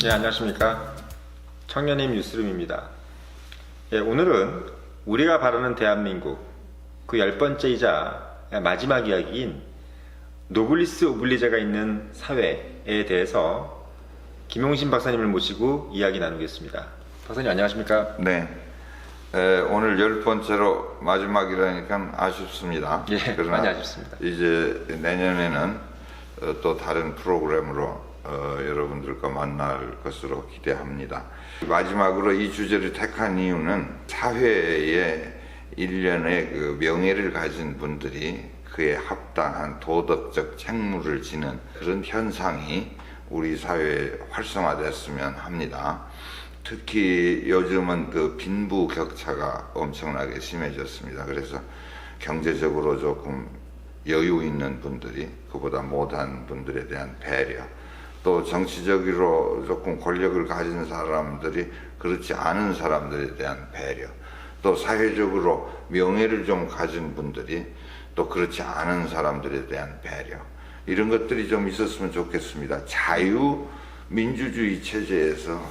예, 안녕하십니까. 청년의 뉴스룸입니다. 예, 오늘은 우리가 바라는 대한민국 그 10번째이자 마지막 이야기인 노블리스 오블리제가 있는 사회에 대해서 김용신 박사님을 모시고 이야기 나누겠습니다. 박사님 안녕하십니까? 네. 오늘 10번째로 마지막이라니까 아쉽습니다. 예, 그러나 많이 아쉽습니다. 이제 내년에는 또 다른 프로그램으로 여러분들과 만날 것으로 기대합니다. 마지막으로 이 주제를 택한 이유는 사회에 일련의 그 명예를 가진 분들이 그에 합당한 도덕적 책무를 지는 그런 현상이 우리 사회에 활성화됐으면 합니다. 특히 요즘은 그 빈부격차가 엄청나게 심해졌습니다. 그래서 경제적으로 조금 여유 있는 분들이 그보다 못한 분들에 대한 배려, 또 정치적으로 조금 권력을 가진 사람들이 그렇지 않은 사람들에 대한 배려, 또 사회적으로 명예를 좀 가진 분들이 또 그렇지 않은 사람들에 대한 배려, 이런 것들이 좀 있었으면 좋겠습니다. 자유민주주의 체제에서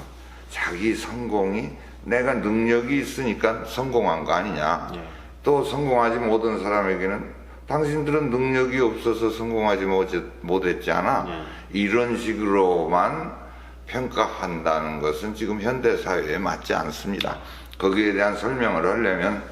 자기 성공이 내가 능력이 있으니까 성공한 거 아니냐. 예. 또 성공하지 못한 사람에게는 당신들은 능력이 없어서 성공하지 못했지 않아. 이런 식으로만 평가한다는 것은 지금 현대사회에 맞지 않습니다. 거기에 대한 설명을 하려면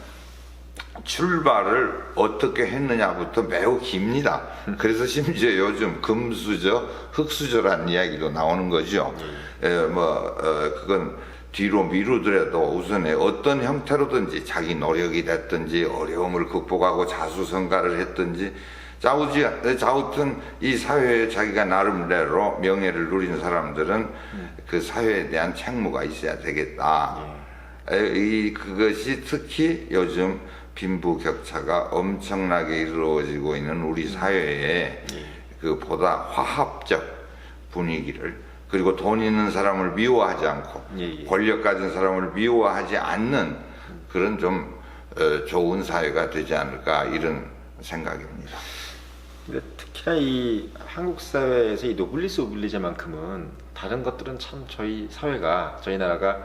출발을 어떻게 했느냐부터 매우 깁니다. 그래서 심지어 요즘 금수저, 흑수저라는 이야기도 나오는 거죠. 그건 뒤로 미루더라도 우선에 어떤 형태로든지 자기 노력이 됐든지 어려움을 극복하고 자수성가를 했든지 자우튼 이 사회에 자기가 나름대로 명예를 누린 사람들은 그 사회에 대한 책무가 있어야 되겠다. 그것이 특히 요즘 빈부격차가 엄청나게 이루어지고 있는 우리 사회에 그 보다 화합적 분위기를, 그리고 돈 있는 사람을 미워하지 않고 권력 가진 사람을 미워하지 않는 그런 좀 좋은 사회가 되지 않을까, 이런 생각입니다. 근데 특히나 이 한국 사회에서 이 노블리스 오블리제만큼은 다른 것들은 참 저희 사회가, 저희 나라가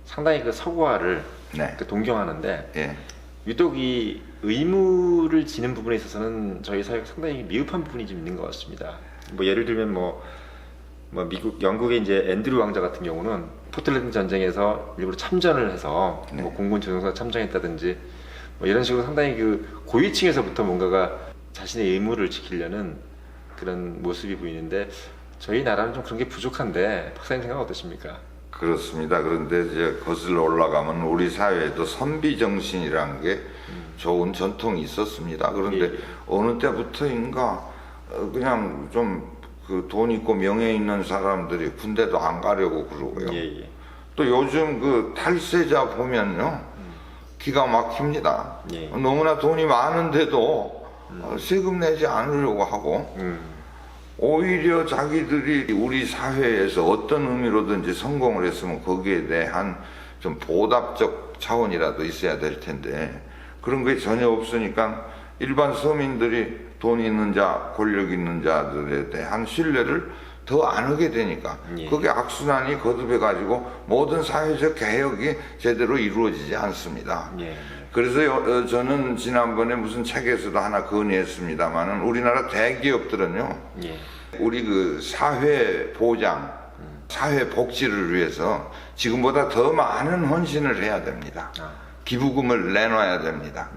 상당히 그 서구화를 네. 그 동경하는데 예. 유독 이 의무를 지는 부분에 있어서는 저희 사회가 상당히 미흡한 부분이 좀 있는 것 같습니다. 뭐 예를 들면 뭐 미국, 영국의 이제 앤드류 왕자 같은 경우는 포틀랜드 전쟁에서 일부러 참전을 해서 네. 뭐 공군 조종사 참전했다든지 뭐 이런 식으로 상당히 그 고위층에서부터 뭔가가 자신의 의무를 지키려는 그런 모습이 보이는데 저희 나라는 좀 그런 게 부족한데 박사님 생각 어떠십니까? 그렇습니다. 그런데 이제 거슬러 올라가면 우리 사회에도 선비정신이라는 게 좋은 전통이 있었습니다. 그런데 어느 때부터인가 그냥 좀 그 돈 있고 명예 있는 사람들이 군대도 안 가려고 그러고요. 또 요즘 그 탈세자 보면요, 기가 막힙니다. 너무나 돈이 많은데도 세금 내지 않으려고 하고 오히려 자기들이 우리 사회에서 어떤 의미로든지 성공을 했으면 거기에 대한 좀 보답적 차원이라도 있어야 될 텐데 그런 게 전혀 없으니까 일반 서민들이 돈 있는 자, 권력 있는 자들에 대한 신뢰를 더 안 하게 되니까 그게 악순환이 거듭해가지고 모든 사회적 개혁이 제대로 이루어지지 않습니다. 그래서 저는 지난번에 무슨 책에서도 하나 건의했습니다만은 우리나라 대기업들은요, 우리 그 사회 보장, 사회 복지를 위해서 지금보다 더 많은 헌신을 해야 됩니다. 기부금을 내놔야 됩니다.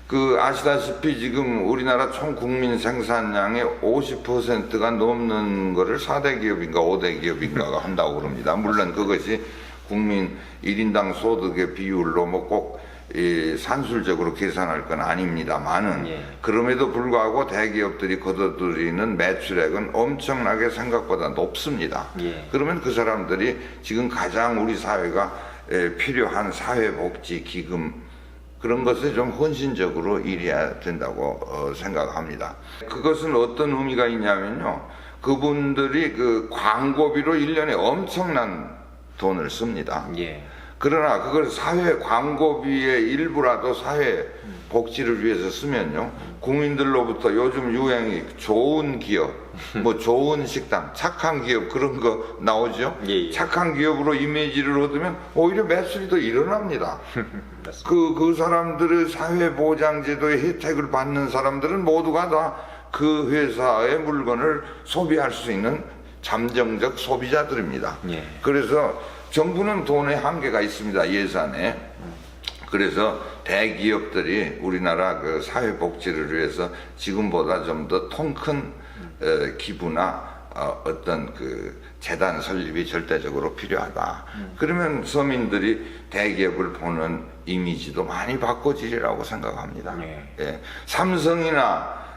그 아시다시피 지금 우리나라 총 국민 생산량의 50%가 넘는 거를 4대 기업인가 5대 기업인가가 한다고 그럽니다. 물론 그것이 국민 1인당 소득의 비율로 뭐 꼭 산술적으로 계산할 건 아닙니다만은 그럼에도 불구하고 대기업들이 거둬들이는 매출액은 엄청나게 생각보다 높습니다. 그러면 그 사람들이 지금 가장 우리 사회가 필요한 사회복지 기금, 그런 것에 좀 헌신적으로 일해야 된다고 생각합니다. 그것은 어떤 의미가 있냐면요, 그분들이 그 광고비로 1년에 엄청난 돈을 씁니다. 그러나 그걸 사회 광고비의 일부라도 사회 복지를 위해서 쓰면요, 국민들로부터 요즘 유행이 좋은 기업, 뭐 좋은 식당, 착한 기업 그런 거 나오죠. 예. 착한 기업으로 이미지를 얻으면 오히려 매출이 더 일어납니다. 그 사람들의 사회보장제도의 혜택을 받는 사람들은 모두가 다 그 회사의 물건을 소비할 수 있는 잠정적 소비자들입니다. 예. 그래서 정부는 돈의 한계가 있습니다, 예산에. 그래서 대기업들이 우리나라 그 사회복지를 위해서 지금보다 좀 더 통 큰 기부나 어떤 그 재단 설립이 절대적으로 필요하다. 그러면 서민들이 대기업을 보는 이미지도 많이 바꿔지리라고 생각합니다. 예. 삼성이나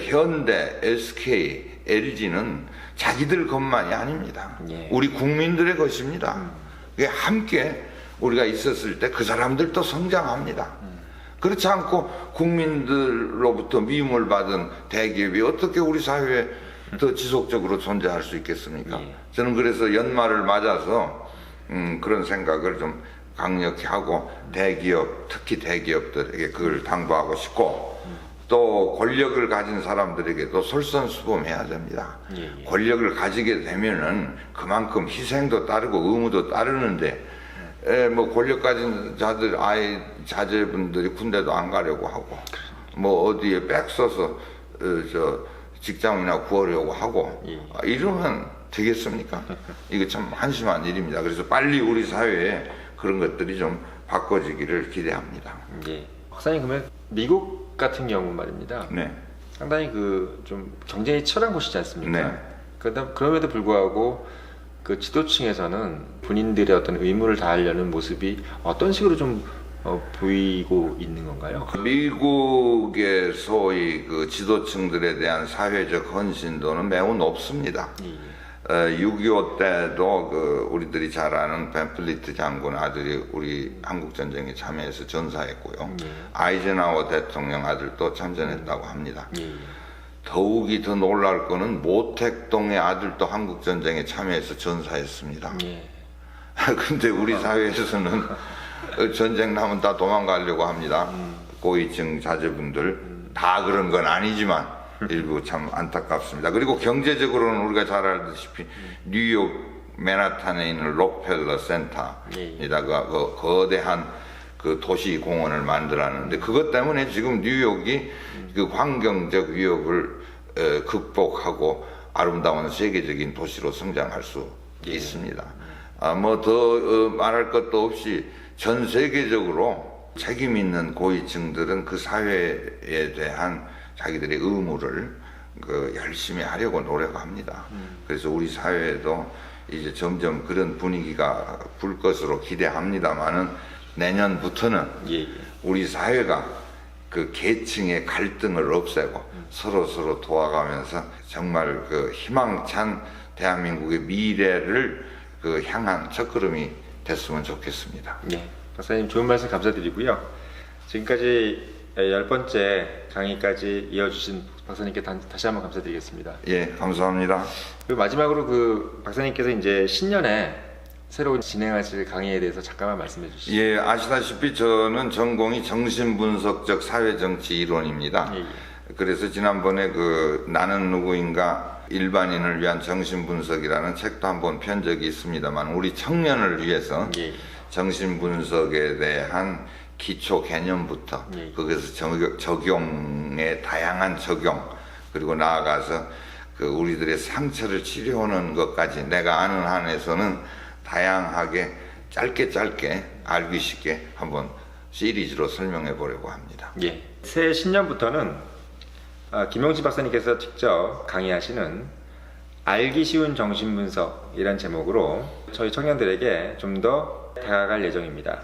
현대, SK, LG는 자기들 것만이 아닙니다. 예. 우리 국민들의 것입니다. 그게 함께 우리가 있었을 때 그 사람들도 성장합니다. 그렇지 않고 국민들로부터 미움을 받은 대기업이 어떻게 우리 사회에 더 지속적으로 존재할 수 있겠습니까? 예. 저는 그래서 연말을 맞아서 그런 생각을 좀 강력히 하고 대기업, 특히 대기업들에게 그걸 당부하고 싶고, 또 권력을 가진 사람들에게도 솔선수범해야 됩니다. 예. 권력을 가지게 되면은 그만큼 희생도 따르고 의무도 따르는데, 뭐 권력 가진 자제분들이 군대도 안 가려고 하고, 뭐 어디에 백 써서 저 직장이나 구하려고 하고, 예. 이러면 되겠습니까? 이거 참 한심한 일입니다. 그래서 빨리 우리 사회에 그런 것들이 좀 바꿔지기를 기대합니다. 예. 박사님, 그러면 미국 같은 경우 말입니다. 네. 상당히 그 좀 경쟁이 치열한 곳이지 않습니까? 네. 그럼에도 불구하고 그 지도층에서는 본인들의 어떤 의무를 다하려는 모습이 어떤 식으로 좀 보이고 있는 건가요? 미국의 소위 그 지도층들에 대한 사회적 헌신도는 매우 높습니다. 6.25 때도 그 우리들이 잘 아는 벤플리트 장군 아들이 우리 한국전쟁에 참여해서 전사했고요. 아이젠하워 대통령 아들도 참전했다고 합니다. 더욱이 더 놀랄 거는 모택동의 아들도 한국전쟁에 참여해서 전사했습니다. 근데 우리 사회에서는 전쟁 나면 다 도망가려고 합니다. 고위층 자제분들 다 그런 건 아니지만 일부 참 안타깝습니다. 그리고 경제적으로는 우리가 잘 알다시피 뉴욕 맨하탄에 있는 록펠러 센터에다가 그 거대한 그 도시 공원을 만들었는데, 그것 때문에 지금 뉴욕이 그 환경적 위협을 극복하고 아름다운 세계적인 도시로 성장할 수 있습니다. 뭐 더 말할 것도 없이 전 세계적으로 책임 있는 고위층들은 그 사회에 대한 자기들의 의무를 그 열심히 하려고 노력합니다. 그래서 우리 사회에도 이제 점점 그런 분위기가 불 것으로 기대합니다만은, 내년부터는 우리 사회가 그 계층의 갈등을 없애고 서로 도와가면서 정말 그 희망찬 대한민국의 미래를 그 향한 첫걸음이 됐으면 좋겠습니다. 네, 박사님 좋은 말씀 감사드리고요. 지금까지 10번째 강의까지 이어주신 박사님께 다시 한번 감사드리겠습니다. 예, 감사합니다. 그리고 마지막으로 그 박사님께서 이제 신년에 새로 진행하실 강의에 대해서 잠깐만 말씀해 주시죠. 예, 아시다시피 저는 전공이 정신분석적 사회정치 이론입니다. 그래서 지난번에 그 나는 누구인가 일반인을 위한 정신분석이라는 책도 한번 편 적이 있습니다만, 우리 청년을 위해서 정신분석에 대한 기초 개념부터 거기서 적용의 다양한 적용, 그리고 나아가서 그 우리들의 상처를 치료하는 것까지 내가 아는 한에서는 다양하게 짧게 알기 쉽게 한번 시리즈로 설명해 보려고 합니다. 예. 새 신년부터는 김용진 박사님께서 직접 강의하시는 알기 쉬운 정신분석이란 제목으로 저희 청년들에게 좀 더 다가갈 예정입니다.